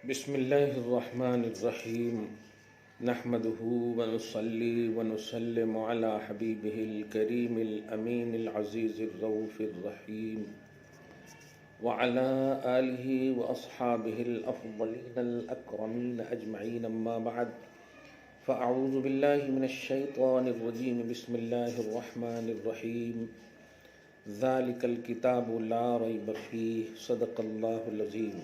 بسم اللہ الرحمن الرحیم نحمده ونصلی ونسلم علی حبیبہ الکریم الامین العزیز الرؤوف الرحیم وعلی آلہ واصحابہ الافضلین الاکرمین اجمعین اما بعد فاعوذ باللہ من الشیطان الرجیم بسم اللہ الرحمن الرحیم ذالک الکتاب لا ریب فیہ صدق اللہ العظیم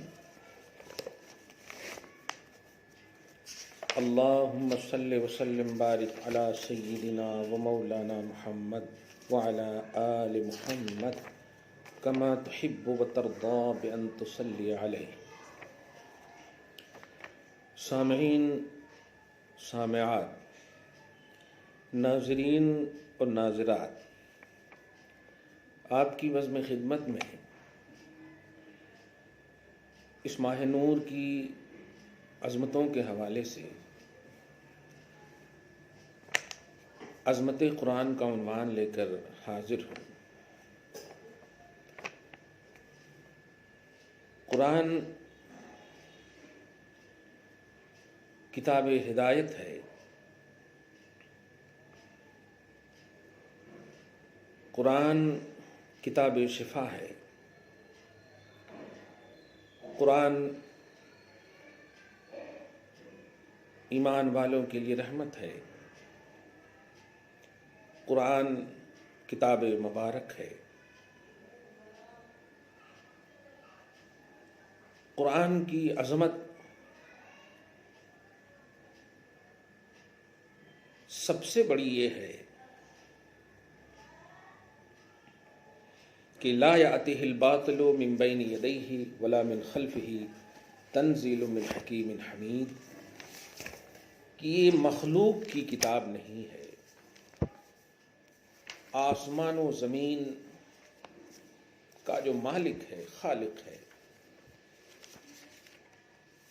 اللہم صلی وسلم بارک علی سیدنا و مولانا محمد وعلی آل محمد کما تحب و ترضا بان تصلی علیہ۔ سامعین، سامعات، ناظرین اور ناظرات، آپ کی بزم خدمت میں اس ماہ نور کی عظمتوں کے حوالے سے عظمت قرآن کا عنوان لے کر حاضر ہوں۔ قرآن کتاب ہدایت ہے، قرآن کتاب شفا ہے، قرآن ایمان والوں کے لیے رحمت ہے، قرآن کتاب مبارک ہے۔ قرآن کی عظمت سب سے بڑی یہ ہے کہ لا یأتیہ الباطل من بین یدیہ ولا من خلفہ تنزیل من حکیم حمید، کہ یہ مخلوق کی کتاب نہیں ہے، آسمان و زمین کا جو مالک ہے، خالق ہے،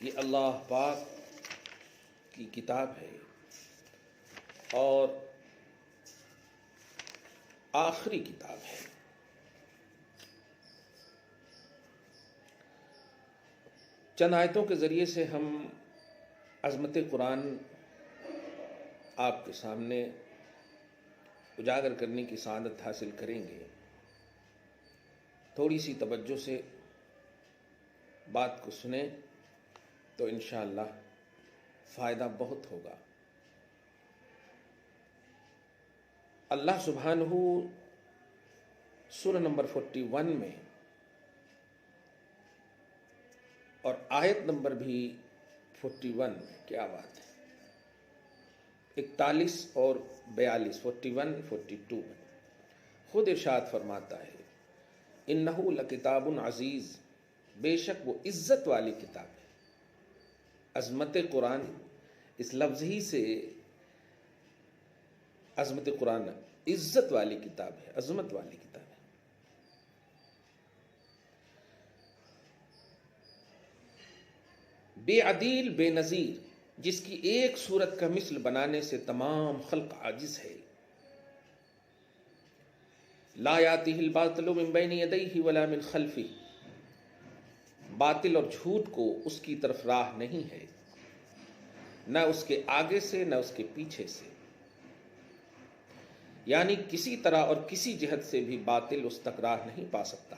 یہ اللہ پاک کی کتاب ہے اور آخری کتاب ہے۔ چند آیتوں کے ذریعے سے ہم عظمت قرآن آپ کے سامنے اجاگر کرنے کی سعادت حاصل کریں گے۔ تھوڑی سی توجہ سے بات کو سنیں تو انشاءاللہ فائدہ بہت ہوگا۔ اللہ سبحانہ سورہ نمبر 41 میں اور آیت نمبر بھی 41 میں، کیا بات ہے، 41 اور 42، 41 42 میں خود ارشاد فرماتا ہے انہ لکتاب عزیز، بے شک وہ عزت والی کتاب ہے۔ عظمت قرآن اس لفظ ہی سے عظمت قرآن عزت والی کتاب ہے، عظمت والی کتاب ہے۔ بے عدیل، بے نظیر، جس کی ایک صورت کا مثل بنانے سے تمام خلق عاجز ہے۔ لا یاتیہ الباطل من بین یدیہ ولا من خلفہ، باطل اور جھوٹ کو اس کی طرف راہ نہیں ہے، نہ اس کے آگے سے نہ اس کے پیچھے سے، یعنی کسی طرح اور کسی جہت سے بھی باطل اس تک راہ نہیں پا سکتا۔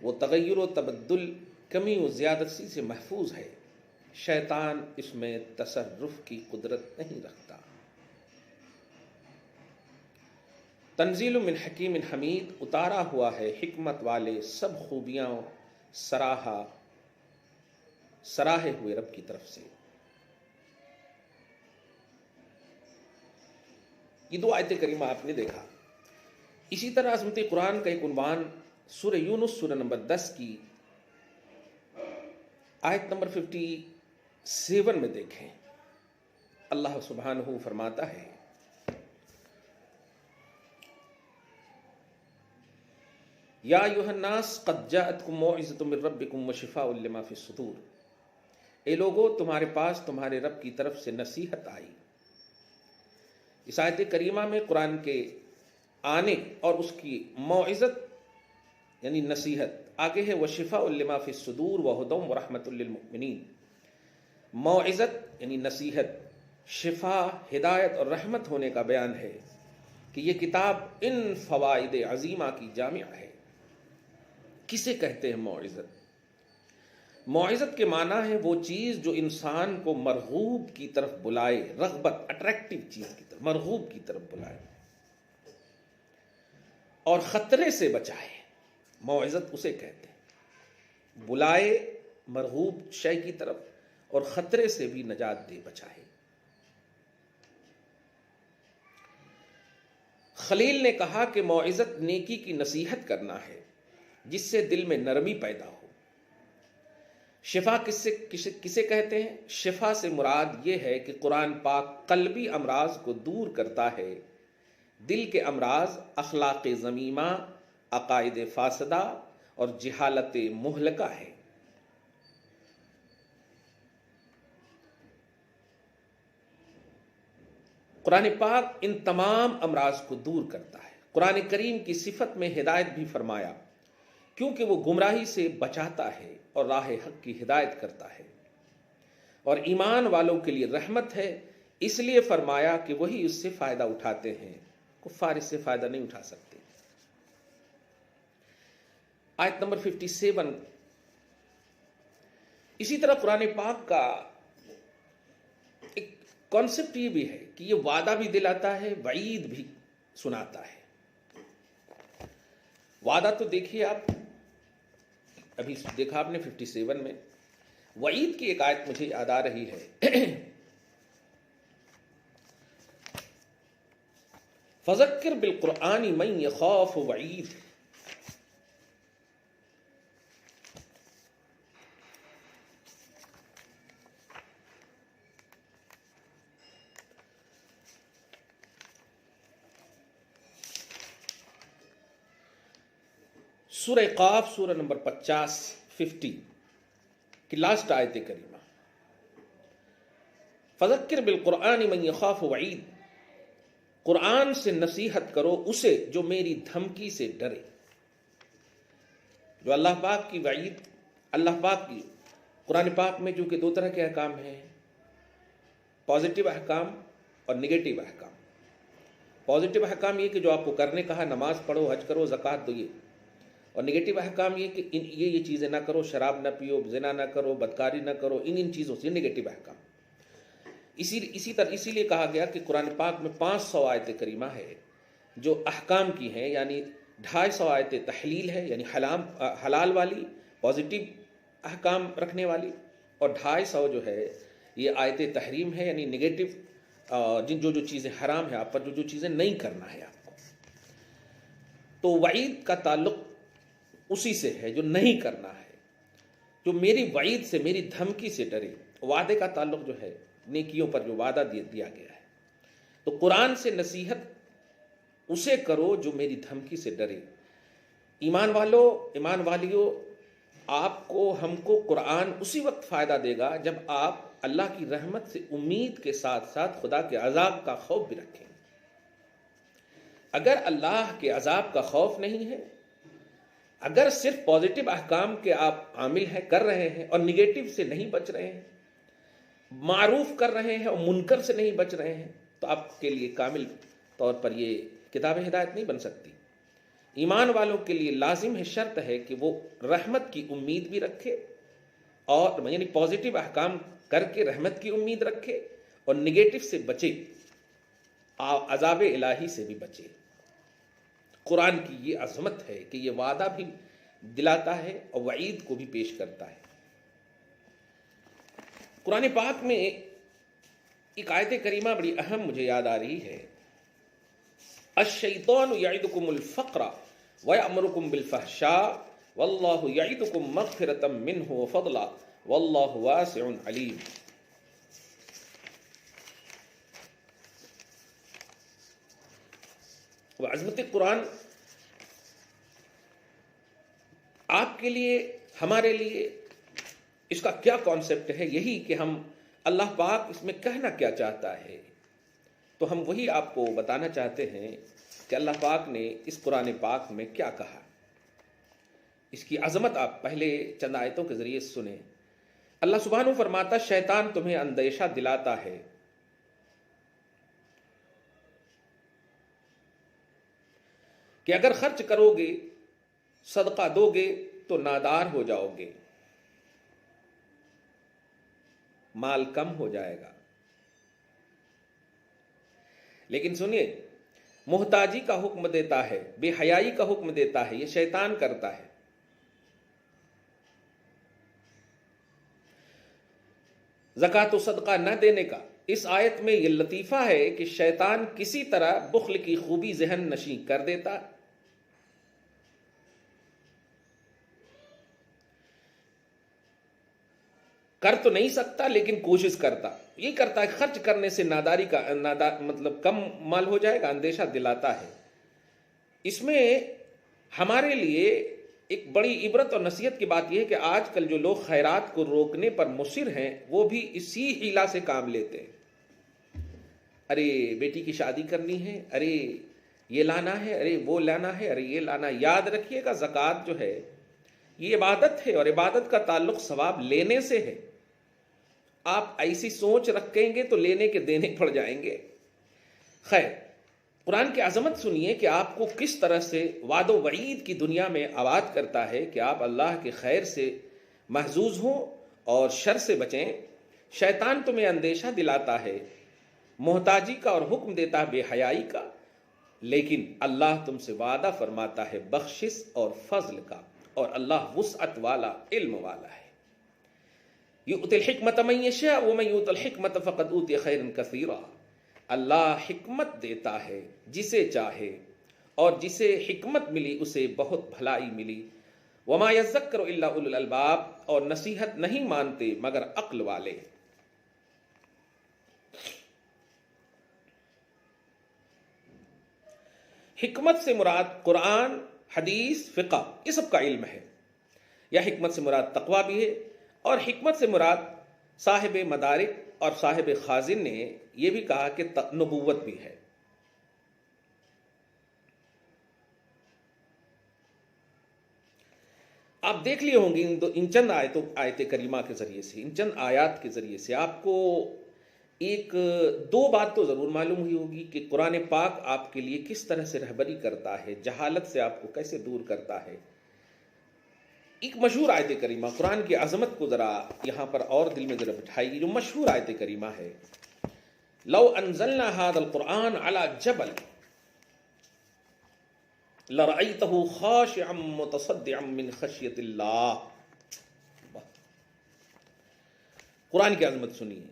وہ تغیر و تبدل، کمی و زیادتی سے محفوظ ہے، شیطان اس میں تصرف کی قدرت نہیں رکھتا۔ تنزیل من حکیم حمید، اتارا ہوا ہے حکمت والے سب خوبیاں سراہے ہوئے رب کی طرف سے۔ یہ دو آیت کریمہ آپ نے دیکھا۔ اسی طرح عظمت قرآن کا ایک عنوان سورہ یونس سورہ نمبر 10 کی آیت نمبر 57 میں دیکھیں۔ اللہ سبحانہ فرماتا ہے یا ایھا الناس قد جاءتکم موعظۃ من ربکم وشفاء لما فی الصدور، اے لوگو تمہارے پاس تمہارے رب کی طرف سے نصیحت آئی۔ اس آیت کریمہ میں قرآن کے آنے اور اس کی موعظت یعنی نصیحت آگے ہے وشفاء لما فی الصدور وہدی ورحمۃ للمؤمنین. موعظت یعنی نصیحت شفا ہدایت اور رحمت ہونے کا بیان ہے کہ یہ کتاب ان فوائد عظیمہ کی جامع ہے. کسے کہتے ہیں موعظت؟ موعظت کے معنی ہے وہ چیز جو انسان کو مرغوب کی طرف بلائے، رغبت، اٹریکٹیو چیز کی طرف، مرغوب کی طرف بلائے اور خطرے سے بچائے. موعظت اسے کہتے ہیں، بلائے مرغوب شے کی طرف اور خطرے سے بھی نجات دے، بچائے. خلیل نے کہا کہ موعظت نیکی کی نصیحت کرنا ہے جس سے دل میں نرمی پیدا ہو. شفا کسے کہتے ہیں؟ شفا سے مراد یہ ہے کہ قرآن پاک قلبی امراض کو دور کرتا ہے، دل کے امراض اخلاق ذمیمہ، عقائد فاسدہ اور جہالت مہلکہ ہے. قرآن پاک ان تمام امراض کو دور کرتا ہے. قرآن کریم کی صفت میں ہدایت بھی فرمایا کیونکہ وہ گمراہی سے بچاتا ہے اور راہ حق کی ہدایت کرتا ہے، اور ایمان والوں کے لیے رحمت ہے، اس لیے فرمایا کہ وہی اس سے فائدہ اٹھاتے ہیں، کفار اس سے فائدہ نہیں اٹھا سکتے. آیت نمبر 57. اسی طرح قرآن پاک کا ایک کانسیپٹ یہ بھی ہے کہ یہ وعدہ بھی دلاتا ہے، وعید بھی سناتا ہے. وعدہ تو دیکھیے آپ، ابھی دیکھا آپ نے 57 میں. وعید کی ایک آیت مجھے یاد آ رہی ہے، فذکر بالقرآن من یخاف وعید. سورہ قاف، سورہ نمبر 50 کی لاسٹ آیت کریمہ. فذکر بالقرآن من یخاف وعید، قرآن سے نصیحت کرو اسے جو میری دھمکی سے ڈرے. جو اللہ پاک کی وعید، اللہ پاک کی قرآن پاک میں جو کہ دو طرح کے احکام ہیں، پازیٹیو احکام اور نگیٹو احکام. پازیٹیو احکام یہ کہ جو آپ کو کرنے کہا، نماز پڑھو، حج کرو، زکوٰۃ دو، یہ. اور نگیٹو احکام یہ کہ یہ چیزیں نہ کرو، شراب نہ پیو، زنا نہ کرو، بدکاری نہ کرو، ان چیزوں سے نگیٹو احکام. اسی لیے کہا گیا کہ قرآن پاک میں 500 آیت کریمہ ہے جو احکام کی ہیں، یعنی 250 آیت تحلیل ہے یعنی حلال والی، پازیٹیو احکام رکھنے والی، اور 250 جو ہے یہ آیت تحریم ہے یعنی نگیٹو، جو چیزیں حرام ہیں آپ پر، جو چیزیں نہیں کرنا ہے آپ کو. تو وعید کا تعلق اسی سے ہے جو نہیں کرنا ہے، جو میری وعید سے، میری دھمکی سے ڈرے. وعدے کا تعلق جو ہے نیکیوں پر جو وعدہ دیا گیا ہے. تو قرآن سے نصیحت اسے کرو جو میری دھمکی سے ڈرے. ایمان والیوں، آپ کو، ہم کو قرآن اسی وقت فائدہ دے گا جب آپ اللہ کی رحمت سے امید کے ساتھ ساتھ خدا کے عذاب کا خوف بھی رکھیں. اگر اللہ کے عذاب کا خوف نہیں ہے، اگر صرف پازیٹیو احکام کے آپ عامل ہیں، کر رہے ہیں، اور نگیٹو سے نہیں بچ رہے ہیں، معروف کر رہے ہیں اور منکر سے نہیں بچ رہے ہیں، تو آپ کے لیے کامل طور پر یہ کتاب ہدایت نہیں بن سکتی. ایمان والوں کے لیے لازم ہے، شرط ہے کہ وہ رحمت کی امید بھی رکھے، اور یعنی پازیٹیو احکام کر کے رحمت کی امید رکھے اور نگیٹو سے بچے، عذاب الہی سے بھی بچے. قرآن کی یہ عظمت ہے کہ یہ وعدہ بھی دلاتا ہے اور وعید کو بھی پیش کرتا ہے. قرآن پاک میں ایک آیت کریمہ بڑی اہم مجھے یاد آ رہی ہے، الشیطان یعدکم الفقر ویأمرکم بالفحشاء واللہ یعدکم مغفرۃ منہ وفضلا واللہ واسع علیم. عظمت قرآن آپ کے لیے، ہمارے لیے اس کا کیا کانسیپٹ ہے، یہی کہ ہم اللہ پاک اس میں کہنا کیا چاہتا ہے، تو ہم وہی آپ کو بتانا چاہتے ہیں کہ اللہ پاک نے اس قرآن پاک میں کیا کہا. اس کی عظمت آپ پہلے چند آیتوں کے ذریعے سنیں. اللہ سبحانہ فرماتا شیطان تمہیں اندیشہ دلاتا ہے کہ اگر خرچ کرو گے، صدقہ دو گے تو نادار ہو جاؤ گے، مال کم ہو جائے گا. لیکن سنیے، محتاجی کا حکم دیتا ہے، بے حیائی کا حکم دیتا ہے، یہ شیطان کرتا ہے. زکوٰۃ و صدقہ نہ دینے کا اس آیت میں یہ لطیفہ ہے کہ شیطان کسی طرح بخل کی خوبی ذہن نشیں کر دیتا، کر تو نہیں سکتا لیکن کوشش کرتا، یہ کرتا ہے خرچ کرنے سے ناداری کا مطلب کم مال ہو جائے گا، اندیشہ دلاتا ہے. اس میں ہمارے لیے ایک بڑی عبرت اور نصیحت کی بات یہ ہے کہ آج کل جو لوگ خیرات کو روکنے پر مصر ہیں وہ بھی اسی ہیلا سے کام لیتے ہیں. ارے بیٹی کی شادی کرنی ہے، ارے یہ لانا ہے، ارے وہ لانا ہے، ارے یہ لانا. یاد رکھیے گا زکوٰۃ جو ہے یہ عبادت ہے، اور عبادت کا تعلق ثواب لینے سے ہے. آپ ایسی سوچ رکھیں گے تو لینے کے دینے پڑ جائیں گے. خیر، قرآن کی عظمت سنیے کہ آپ کو کس طرح سے وعد و وعید کی دنیا میں آباد کرتا ہے کہ آپ اللہ کے خیر سے محظوظ ہوں اور شر سے بچیں. شیطان تمہیں اندیشہ دلاتا ہے محتاجی کا اور حکم دیتا ہے بے حیائی کا، لیکن اللہ تم سے وعدہ فرماتا ہے بخشش اور فضل کا، اور اللہ وسعت والا، علم والا ہے. یؤتی الحکمت من یشاء ومن یؤت الحکمت فقد اوتی خیرا کثیرا. اللہ حکمت دیتا ہے جسے چاہے، اور جسے حکمت ملی اسے بہت بھلائی ملی. وما یذکر الا اولو الالباب، اور نصیحت نہیں مانتے مگر عقل والے. حکمت سے مراد قرآن، حدیث، فقہ، یہ سب کا علم ہے، یا حکمت سے مراد تقویٰ بھی ہے، اور حکمت سے مراد صاحب مدارک اور صاحب خازن نے یہ بھی کہا کہ نبوت بھی ہے. آپ دیکھ لیے ہوں گے ان چند آیت کریمہ کے ذریعے سے، ان چند آیات کے ذریعے سے آپ کو دو بات تو ضرور معلوم ہوئی ہوگی کہ قرآن پاک آپ کے لیے کس طرح سے رہبری کرتا ہے، جہالت سے آپ کو کیسے دور کرتا ہے. ایک مشہور آیت کریمہ، قرآن کی عظمت کو ذرا یہاں پر اور دل میں ذرا بٹھائے گی. جو مشہور آیت کریمہ ہے، لو انزلنا هذا القرآن على جبل لرأيته خاشعا متصدعا من خشية اللہ. قرآن کی عظمت سنیے.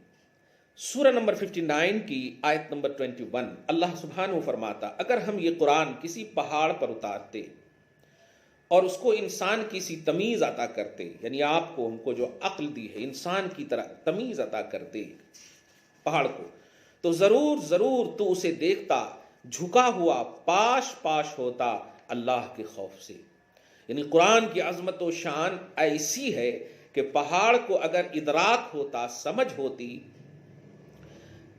سورہ نمبر 59 کی آیت نمبر 21، اللہ سبحانہ فرماتا اگر ہم یہ قرآن کسی پہاڑ پر اتارتے اور اس کو انسان کی سی تمیز عطا کرتے، یعنی آپ کو، ہم کو جو عقل دی ہے، انسان کی طرح تمیز عطا کرتے پہاڑ کو، تو ضرور ضرور تو اسے دیکھتا جھکا ہوا پاش پاش ہوتا اللہ کے خوف سے. یعنی قرآن کی عظمت و شان ایسی ہے کہ پہاڑ کو اگر ادراک ہوتا، سمجھ ہوتی،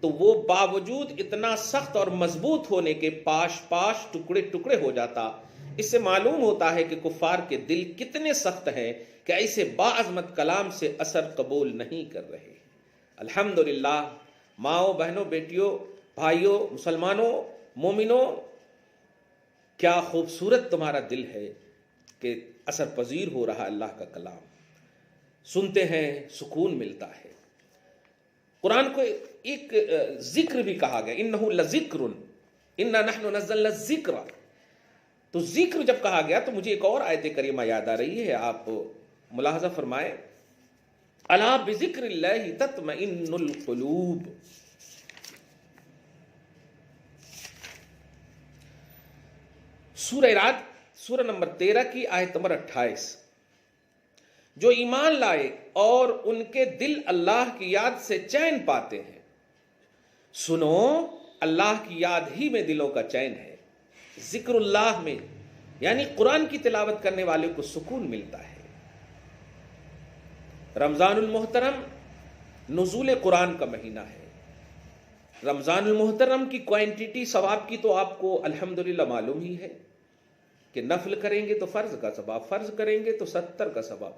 تو وہ باوجود اتنا سخت اور مضبوط ہونے کے پاش پاش ٹکڑے ٹکڑے ہو جاتا. اس سے معلوم ہوتا ہے کہ کفار کے دل کتنے سخت ہیں کہ ایسے باعظمت کلام سے اثر قبول نہیں کر رہے. الحمدللہ، ماؤں، بہنوں، بیٹیوں، بھائیوں، مسلمانوں، مومنوں، کیا خوبصورت تمہارا دل ہے کہ اثر پذیر ہو رہا اللہ کا کلام. سنتے ہیں سکون ملتا ہے. قرآن کو ایک ذکر بھی کہا گیا، انہ لذکر، انا نحن نزلنا الذکر. تو ذکر جب کہا گیا تو مجھے ایک اور آیت کریمہ یاد آ رہی ہے، آپ ملاحظہ فرمائیں. الا بذکر اللہ تطمئن القلوب. سورہ رعد، سورہ نمبر 13 کی آیت نمبر 28، جو ایمان لائے اور ان کے دل اللہ کی یاد سے چین پاتے ہیں. سنو، اللہ کی یاد ہی میں دلوں کا چین ہے. ذکر اللہ میں یعنی قرآن کی تلاوت کرنے والے کو سکون ملتا ہے. رمضان المحترم نزول قرآن کا مہینہ ہے. رمضان المحترم کی کوانٹیٹی ثواب کی تو آپ کو الحمدللہ معلوم ہی ہے. کہ نفل کریں گے تو فرض کا ثواب، فرض کریں گے تو 70 کا ثواب،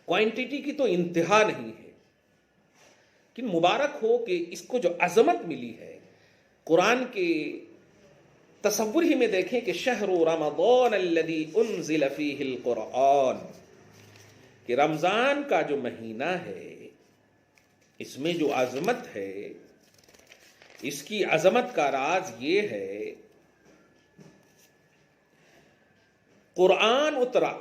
کوانٹٹی کی تو انتہا نہیں ہے۔ کہ مبارک ہو کہ اس کو جو عظمت ملی ہے قرآن کے تصور ہی میں دیکھیں کہ شہر رمضان الذی انزل فیہ القرآن، کہ رمضان کا جو مہینہ ہے اس میں جو عظمت ہے، اس کی عظمت کا راز یہ ہے قرآن اترا،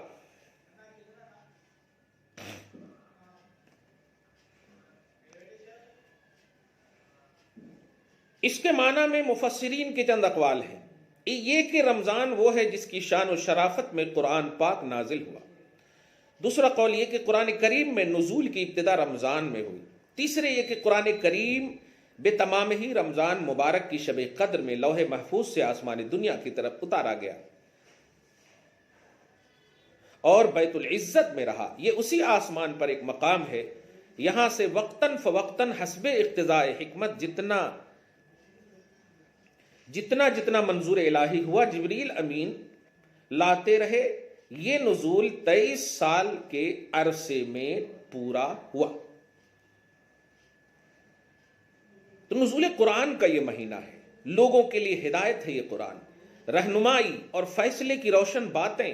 اس کے معنی میں مفسرین کے چند اقوال ہیں۔ یہ کہ رمضان وہ ہے جس کی شان و شرافت میں قرآن پاک نازل ہوا۔ دوسرا قول یہ کہ قرآن کریم میں نزول کی ابتدا رمضان میں ہوئی۔ تیسرے یہ کہ قرآن کریم بے تمام ہی رمضان مبارک کی شب قدر میں لوح محفوظ سے آسمان دنیا کی طرف اتارا گیا اور بیت العزت میں رہا۔ یہ اسی آسمان پر ایک مقام ہے، یہاں سے وقتاً فوقتاً حسب اقتضاء حکمت جتنا منظور الہی ہوا جبریل امین لاتے رہے۔ یہ نزول 23 سال کے عرصے میں پورا ہوا۔ تو نزول قرآن کا یہ مہینہ ہے، لوگوں کے لیے ہدایت ہے یہ قرآن، رہنمائی اور فیصلے کی روشن باتیں۔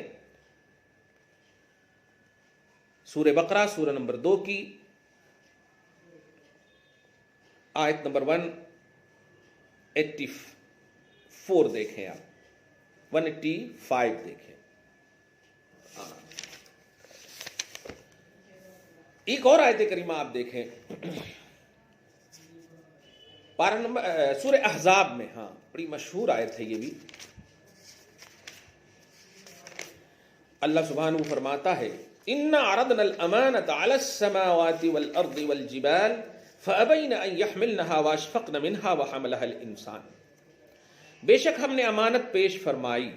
سورہ بقرہ سورہ نمبر 2 کی آیت نمبر 184 دیکھیں، آپ 185 دیکھیں۔ ایک اور آیت کریمہ آپ دیکھیں پارہ نمبر سورہ احزاب میں، ہاں بڑی مشہور آیت ہے یہ بھی۔ اللہ سبحانہ فرماتا ہے اِنَّا عَرَضْنَا الْأَمَانَةَ عَلَى السَّمَاوَاتِ وَالْأَرْضِ وَالْجِبَالِ فَأَبَيْنَ أَن يَحْمِلْنَهَا وَأَشْفَقْنَ مِنْهَا وَحَمَلَهَا الْإِنسَانُ، بے شک ہم نے امانت پیش فرمائی،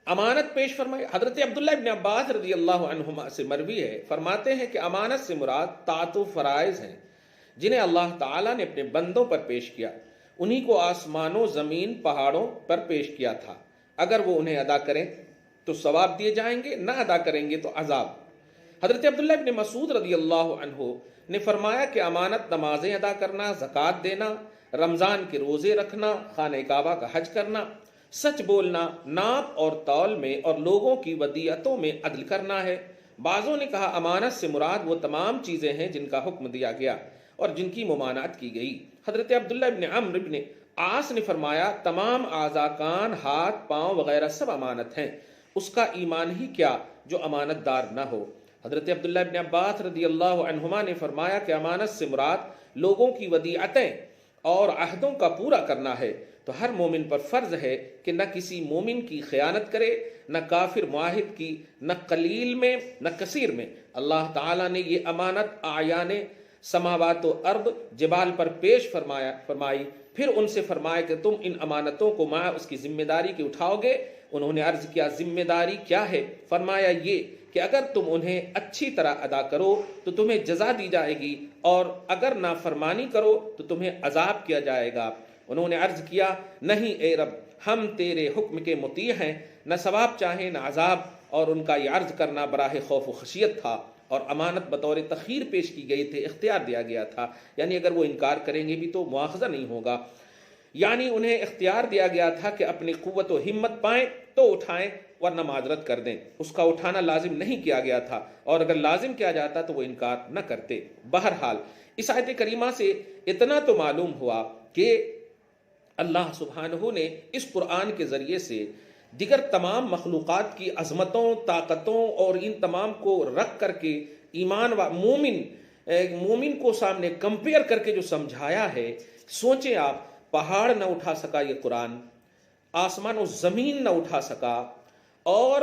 امانت پیش فرمائی۔ حضرت عبداللہ ابن عباس رضی اللہ عنہما سے مروی ہے، فرماتے ہیں کہ امانت سے مراد طاعت و فرائض ہیں جنہیں اللہ تعالیٰ نے اپنے بندوں پر پیش کیا، انہی کو آسمانوں زمین پہاڑوں پر پیش کیا تھا، اگر وہ انہیں ادا کریں تو ثواب دیے جائیں گے، نہ ادا کریں گے تو عذاب۔ حضرت عبداللہ ابن مسعود رضی اللہ عنہ نے فرمایا کہ امانت نمازیں ادا کرنا، زکوٰۃ دینا، رمضان کے روزے رکھنا، خانہ کعبہ کا حج کرنا، سچ بولنا، ناپ اور تول میں اور لوگوں کی ودیعتوں میں عدل کرنا ہے۔ بعضوں نے کہا امانت سے مراد وہ تمام چیزیں ہیں جن کا حکم دیا گیا اور جن کی ممانعت کی گئی۔ حضرت عبداللہ ابن عمرو ابن عاص نے فرمایا تمام اعضاء، کان، ہاتھ، پاؤں وغیرہ سب امانت ہیں، اس کا ایمان ہی کیا جو امانت دار نہ ہو۔ حضرت عبداللہ ابن عباس رضی اللہ عنہما نے فرمایا کہ امانت سے مراد لوگوں کی ودیعتیں اور عہدوں کا پورا کرنا ہے۔ تو ہر مومن پر فرض ہے کہ نہ کسی مومن کی خیانت کرے، نہ کافر معاہد کی، نہ قلیل میں نہ کثیر میں۔ اللہ تعالیٰ نے یہ امانت اعیان سماوات و ارض، جبال پر پیش فرمائی، پھر ان سے فرمایا کہ تم ان امانتوں کو مع اس کی ذمہ داری کے اٹھاؤ گے۔ انہوں نے عرض کیا ذمہ داری کیا ہے؟ فرمایا یہ کہ اگر تم انہیں اچھی طرح ادا کرو تو تمہیں جزا دی جائے گی، اور اگر نافرمانی کرو تو تمہیں عذاب کیا جائے گا۔ انہوں نے عرض کیا نہیں اے رب، ہم تیرے حکم کے مطیع ہیں، نہ ثواب چاہیں نہ عذاب، اور ان کا یہ عرض کرنا براہ خوف و خشیت تھا، اور امانت بطور تخیر پیش کی گئی تھی، اختیار دیا گیا تھا، یعنی اگر وہ انکار کریں گے بھی تو مواخذہ نہیں ہوگا، یعنی انہیں اختیار دیا گیا تھا کہ اپنی قوت و ہمت پائیں تو اٹھائیں ورنہ معذرت کر دیں۔ اس کا اٹھانا لازم نہیں کیا گیا تھا، اور اگر لازم کیا جاتا تو وہ انکار نہ کرتے۔ بہرحال اس آیت کریمہ سے اتنا تو معلوم ہوا کہ اللہ سبحانہ نے اس قرآن کے ذریعے سے دیگر تمام مخلوقات کی عظمتوں، طاقتوں اور ان تمام کو رکھ کر کے ایمان و مومن کو سامنے کمپیئر کر کے جو سمجھایا ہے۔ سوچیں آپ، پہاڑ نہ اٹھا سکا یہ قرآن، آسمان و زمین نہ اٹھا سکا، اور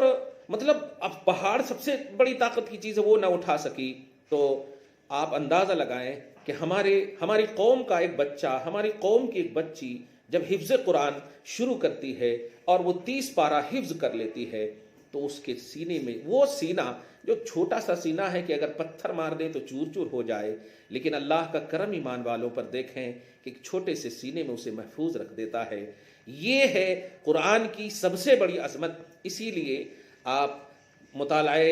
مطلب اب پہاڑ سب سے بڑی طاقت کی چیز ہے وہ نہ اٹھا سکی، تو آپ اندازہ لگائیں کہ ہماری قوم کا ایک بچہ، ہماری قوم کی ایک بچی جب حفظ قرآن شروع کرتی ہے اور وہ 30 پارہ حفظ کر لیتی ہے تو اس کے سینے میں، وہ سینہ جو چھوٹا سا سینہ ہے کہ اگر پتھر مار دیں تو چور چور ہو جائے، لیکن اللہ کا کرم ایمان والوں پر دیکھیں کہ ایک چھوٹے سے سینے میں اسے محفوظ رکھ دیتا ہے۔ یہ ہے قرآن کی سب سے بڑی عظمت. اسی لیے آپ مطالعہ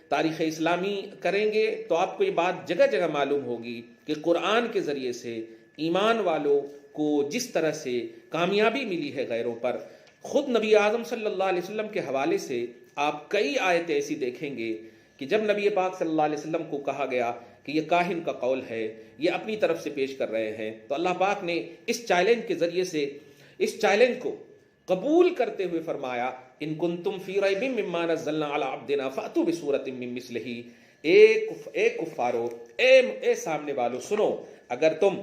تاریخ اسلامی کریں گے تو آپ کو یہ بات جگہ جگہ معلوم ہوگی کہ قرآن کے ذریعے سے ایمان والوں کو جس طرح سے کامیابی ملی ہے غیروں پر. خود نبی اعظم صلی اللہ علیہ وسلم کے حوالے سے آپ کئی آیتیں ایسی دیکھیں گے کہ جب نبی پاک صلی اللہ علیہ وسلم کو کہا گیا کہ یہ کاہن کا قول ہے، یہ اپنی طرف سے پیش کر رہے ہیں، تو اللہ پاک نے اس چیلنج کے ذریعے سے اس چیلنج کو قبول کرتے ہوئے فرمایا ان کنتم فی ریب مما نزلنا علی عبدنا فاتوا بسورۃ من مثلہ. اے کفارو، اے سامنے والو، سنو، اگر تم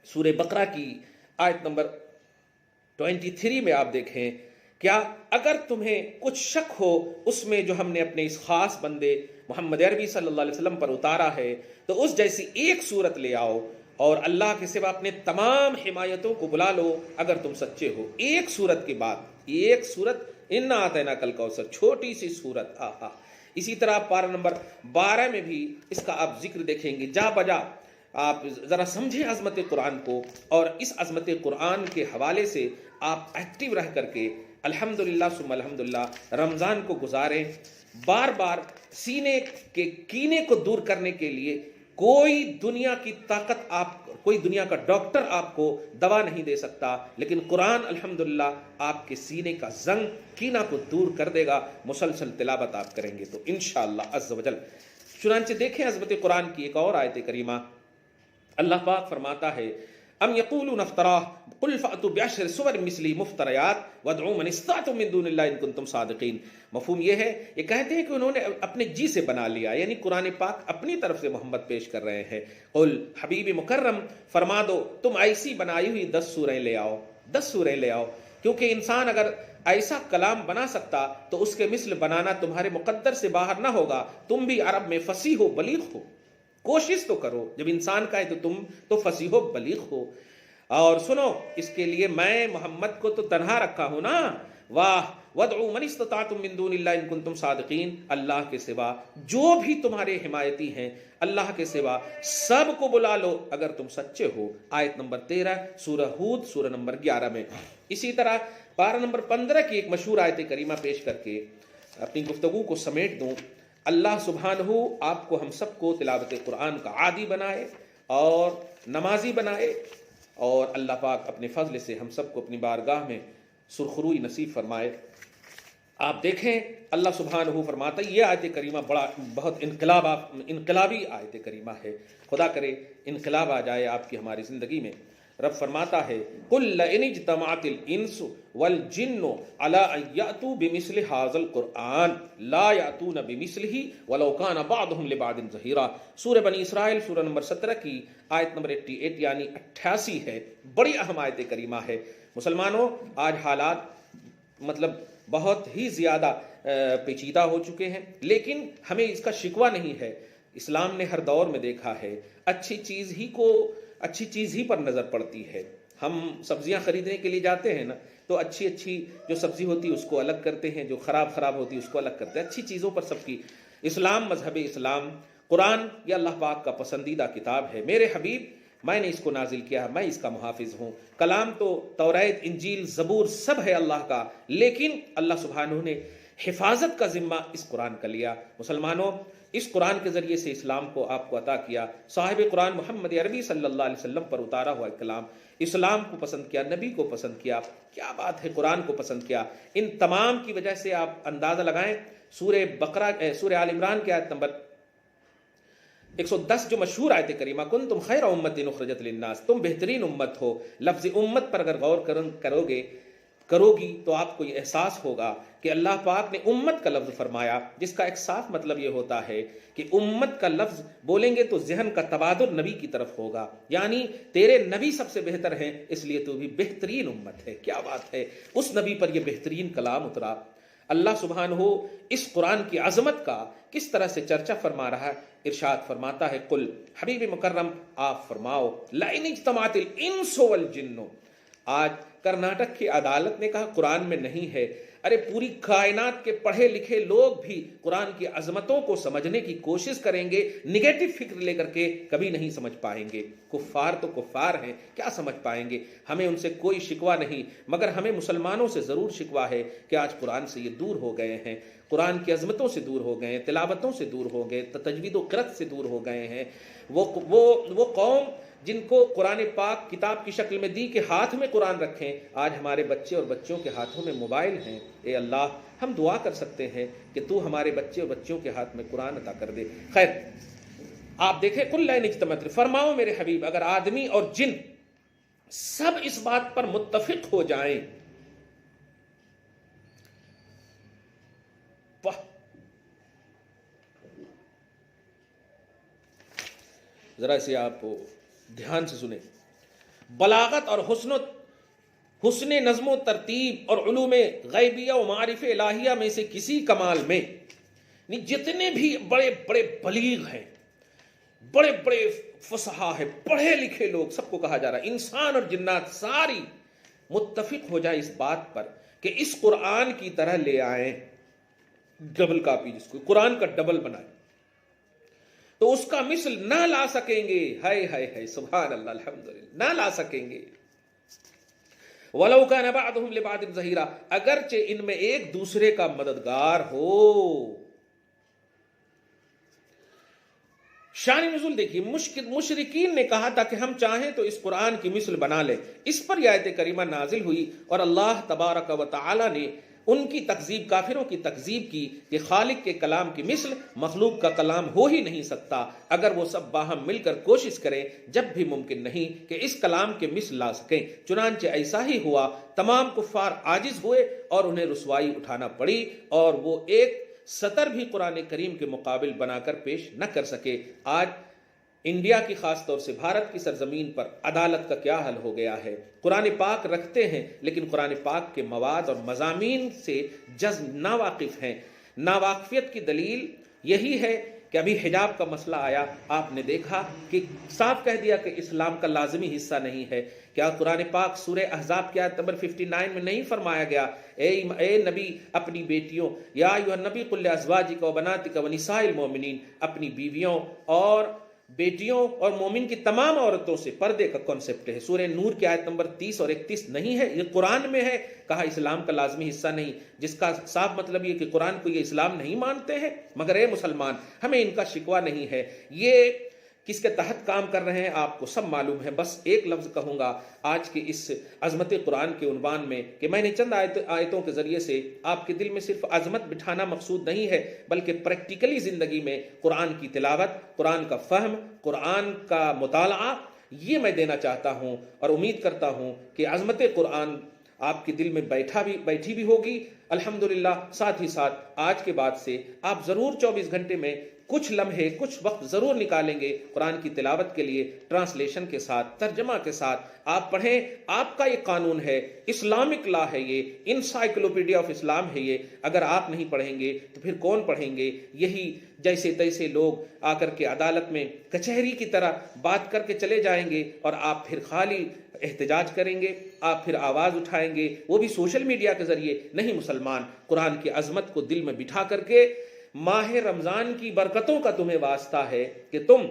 سورہ بقرہ کی آیت نمبر 23 میں آپ دیکھیں، کیا اگر تمہیں کچھ شک ہو اس میں جو ہم نے اپنے اس خاص بندے محمد عربی صلی اللہ علیہ وسلم پر اتارا ہے، تو اس جیسی ایک صورت لے آؤ اور اللہ کے سوا اپنے تمام حمایتوں کو بلا لو اگر تم سچے ہو. ایک صورت کے بعد ایک صورت، انا اعطیناک الکوثر، چھوٹی سی صورت. اسی طرح پارہ نمبر 12 میں بھی اس کا آپ ذکر دیکھیں گے. جا بجا آپ ذرا سمجھیں عظمت قرآن کو، اور اس عظمت قرآن کے حوالے سے آپ ایکٹیو رہ کر کے الحمدللہ ثم الحمدللہ رمضان کو گزاریں. بار بار سینے کے کینے کو دور کرنے کے لیے کوئی دنیا کی طاقت کوئی دنیا کا ڈاکٹر آپ کو دوا نہیں دے سکتا، لیکن قرآن الحمدللہ آپ کے سینے کا زنگ کینہ کو دور کر دے گا. مسلسل تلاوت آپ کریں گے تو انشاءاللہ عز و جل. چنانچہ دیکھیں عظمت قرآن کی ایک اور آیت کریمہ. اللہ پاک فرماتا ہے ام یقولون افتراہ قل فأتوا بعشر سور مثلی مفتریات وادعوا من استطعتم من دون اللہ ان کنتم صادقین. مفہوم یہ ہے، یہ کہتے ہیں کہ انہوں نے اپنے جی سے بنا لیا، یعنی قرآن پاک اپنی طرف سے محمد پیش کر رہے ہیں. قل، حبیب مکرم فرما دو، تم ایسی بنائی ہوئی 10 سوریں لے آؤ، 10 سوریں لے آؤ. کیونکہ انسان اگر ایسا کلام بنا سکتا تو اس کے مثل بنانا تمہارے مقدر سے باہر نہ ہوگا. تم بھی عرب میں فصیح و بلیغ ہو، کوشش تو کرو. جب انسان کا ہے تو تم تو فصیح و بلیغ ہو. اور سنو، اس کے لیے میں محمد کو تو تنہا رکھا ہوں نا. واہ، وادعوا من استطعتم من دون اللہ ان کنتم صادقین. اللہ کے سوا جو بھی تمہارے حمایتی ہیں، اللہ کے سوا سب کو بلا لو اگر تم سچے ہو. آیت نمبر 13 سورہ ہود سورہ نمبر 11 میں. اسی طرح پارہ نمبر 15 کی ایک مشہور آیت کریمہ پیش کر کے اپنی گفتگو کو سمیٹ دوں. اللہ سبحانہ آپ کو ہم سب کو تلاوت قرآن کا عادی بنائے اور نمازی بنائے، اور اللہ پاک اپنے فضل سے ہم سب کو اپنی بارگاہ میں سرخروئی نصیب فرمائے. آپ دیکھیں اللہ سبحانہ فرماتا ہے، یہ آیت کریمہ بہت انقلابی آیت کریمہ ہے. خدا کرے انقلاب آ جائے آپ کی ہماری زندگی میں. رب فرماتا ہے قل لئن اجتمعت الانس والجن على ان یاتوا بمثل هذا القرآن لا یاتون بمثله ولو كان بعضهم لبعض ظہیرا. سورہ بنی اسرائیل سورہ نمبر 17 کی آیت نمبر 88 یعنی 88 ہے. بڑی اہم آیت کریمہ ہے. مسلمانوں، آج حالات بہت ہی زیادہ پیچیدہ ہو چکے ہیں، لیکن ہمیں اس کا شکوہ نہیں ہے. اسلام نے ہر دور میں دیکھا ہے اچھی چیز ہی پر نظر پڑتی ہے. ہم سبزیاں خریدنے کے لیے جاتے ہیں نا، تو اچھی جو سبزی ہوتی ہے اس کو الگ کرتے ہیں، جو خراب ہوتی ہے اس کو الگ کرتے ہیں. اچھی چیزوں پر سب کی. اسلام، مذہب اسلام، قرآن یہ اللہ پاک کا پسندیدہ کتاب ہے. میرے حبیب، میں نے اس کو نازل کیا ہے، میں اس کا محافظ ہوں. کلام تو توریت، انجیل، زبور سب ہے اللہ کا، لیکن اللہ سبحانہ نے حفاظت کا ذمہ اس قرآن کا لیا. مسلمانوں، اس قرآن کے ذریعے سے اسلام کو آپ کو عطا کیا. صاحب قرآن محمد عربی صلی اللہ علیہ وسلم پر اتارا ہوا کلام، اسلام کو پسند کیا، نبی کو پسند کیا. کیا بات ہے، قرآن کو پسند کیا. ان تمام کی وجہ سے آپ اندازہ لگائیں، سورہ آل عمران کی آیت نمبر 110 جو مشہور آیت کریمہ کنتم خیر امت اخرجت للناس، تم بہترین امت ہو. لفظ امت پر اگر غور کرو گی تو آپ کو یہ احساس ہوگا کہ اللہ پاک نے امت کا لفظ فرمایا، جس کا ایک صاف مطلب یہ ہوتا ہے کہ امت کا لفظ بولیں گے تو ذہن کا تبادل نبی کی طرف ہوگا، یعنی تیرے نبی سب سے بہتر ہیں، اس لیے تو بھی بہترین امت ہے. کیا بات ہے، اس نبی پر یہ بہترین کلام اترا. اللہ سبحانہ اس قرآن کی عظمت کا کس طرح سے چرچا فرما رہا ہے. ارشاد فرماتا ہے قل، حبیب مکرم آپ فرماؤ، لئن اجتمعت الانس والجن. آج کرناٹک کی عدالت نے کہا قرآن میں نہیں ہے. ارے پوری کائنات کے پڑھے لکھے لوگ بھی قرآن کی عظمتوں کو سمجھنے کی کوشش کریں گے، نگیٹو فکر لے کر کے کبھی نہیں سمجھ پائیں گے۔ کفار تو کفار ہیں، کیا سمجھ پائیں گے؟ ہمیں ان سے کوئی شکوہ نہیں، مگر ہمیں مسلمانوں سے ضرور شکوہ ہے کہ آج قرآن سے یہ دور ہو گئے ہیں، قرآن کی عظمتوں سے دور ہو گئے ہیں، تلاوتوں سے دور ہو گئے، تجوید و قرأت سے دور ہو گئے ہیں۔ وہ قوم جن کو قرآن پاک کتاب کی شکل میں دی کہ ہاتھ میں قرآن رکھیں، آج ہمارے بچے اور بچوں کے ہاتھوں میں موبائل ہیں۔ اے اللہ، ہم دعا کر سکتے ہیں کہ تو ہمارے بچے اور بچوں کے ہاتھ میں قرآن عطا کر دے۔ خیر، آپ دیکھیں قل لئن اجتمعت، فرماؤ میرے حبیب اگر آدمی اور جن سب اس بات پر متفق ہو جائیں، ذرا اسے آپ دھیان سے سنیں، بلاغت اور حسن نظم و ترتیب اور علوم غیبیہ و معارف الہیہ میں سے کسی کمال میں جتنے بھی بڑے بڑے بلیغ ہیں، بڑے بڑے فصحا ہیں، پڑھے لکھے لوگ، سب کو کہا جا رہا ہے انسان اور جنات ساری متفق ہو جائیں اس بات پر کہ اس قرآن کی طرح لے آئیں، ڈبل کاپی جس کو قرآن کا ڈبل بنائیں، تو اس کا مثل نہ لا سکیں گے۔ ہائے ہائے ہائے، سبحان اللہ، الحمدللہ، نہ لا سکیں گے۔ وَلَوْ كَانَ بَعْضُهُمْ لِبَعْضٍ ظَهِيرًا، اگرچہ ان میں ایک دوسرے کا مددگار ہو۔ شان نزول دیکھیے، مشرکین نے کہا تھا کہ ہم چاہیں تو اس قرآن کی مثل بنا لیں، اس پر یہ آیت کریمہ نازل ہوئی اور اللہ تبارک و تعالی نے ان کی تکذیب، کافروں کی تکذیب کی کہ خالق کے کلام کی مثل مخلوق کا کلام ہو ہی نہیں سکتا، اگر وہ سب باہم مل کر کوشش کریں جب بھی ممکن نہیں کہ اس کلام کے مثل لا سکیں۔ چنانچہ ایسا ہی ہوا، تمام کفار عاجز ہوئے اور انہیں رسوائی اٹھانا پڑی اور وہ ایک سطر بھی قرآن کریم کے مقابل بنا کر پیش نہ کر سکے۔ آج انڈیا کی خاص طور سے بھارت کی سرزمین پر عدالت کا کیا حل ہو گیا ہے؟ قرآن پاک رکھتے ہیں لیکن قرآن پاک کے مواد اور مضامین سے ناواقف ہیں۔ ناواقفیت کی دلیل یہی ہے کہ ابھی حجاب کا مسئلہ آیا، آپ نے دیکھا کہ صاف کہہ دیا کہ اسلام کا لازمی حصہ نہیں ہے۔ کیا قرآن پاک سورہ احزاب کی آیت نمبر 59 میں نہیں فرمایا گیا اے نبی اپنی بیٹیوں، یا ایھا النبی قل لازواجک و بناتک و نساء المؤمنین، اپنی بیویوں اور بیٹیوں اور مومن کی تمام عورتوں سے پردے کا کانسیپٹ ہے۔ سورہ نور کی آیت نمبر 30 اور 31 نہیں ہے، یہ قرآن میں ہے، کہا اسلام کا لازمی حصہ نہیں، جس کا صاف مطلب یہ کہ قرآن کو یہ اسلام نہیں مانتے ہیں۔ مگر اے مسلمان، ہمیں ان کا شکوہ نہیں ہے، یہ کس کے تحت کام کر رہے ہیں آپ کو سب معلوم ہے۔ بس ایک لفظ کہوں گا آج کے اس عظمت قرآن کے عنوان میں کہ میں نے چند آیتوں کے ذریعے سے آپ کے دل میں صرف عظمت بٹھانا مقصود نہیں ہے، بلکہ پریکٹیکلی زندگی میں قرآن کی تلاوت، قرآن کا فہم، قرآن کا مطالعہ، یہ میں دینا چاہتا ہوں اور امید کرتا ہوں کہ عظمت قرآن آپ کے دل میں بیٹھی بھی ہوگی الحمدللہ۔ ساتھ ہی ساتھ آج کے بعد سے آپ ضرور 24 گھنٹے میں کچھ لمحے، کچھ وقت ضرور نکالیں گے قرآن کی تلاوت کے لیے، ٹرانسلیشن کے ساتھ، ترجمہ کے ساتھ آپ پڑھیں۔ آپ کا یہ قانون ہے، اسلامک لا ہے، یہ انسائکلوپیڈیا آف اسلام ہے یہ۔ اگر آپ نہیں پڑھیں گے تو پھر کون پڑھیں گے؟ یہی جیسے تیسے لوگ آ کر کے عدالت میں کچہری کی طرح بات کر کے چلے جائیں گے اور آپ پھر خالی احتجاج کریں گے، آپ پھر آواز اٹھائیں گے، وہ بھی سوشل میڈیا کے ذریعے۔ نہیں مسلمان، قرآن کی عظمت کو دل میں بٹھا کر کے ماہ رمضان کی برکتوں کا تمہیں واسطہ ہے کہ تم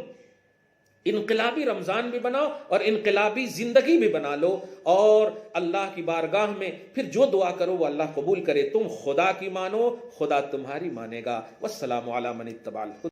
انقلابی رمضان بھی بناؤ اور انقلابی زندگی بھی بنا لو، اور اللہ کی بارگاہ میں پھر جو دعا کرو وہ اللہ قبول کرے۔ تم خدا کی مانو، خدا تمہاری مانے گا۔ والسلام علی من اتبع الہدی۔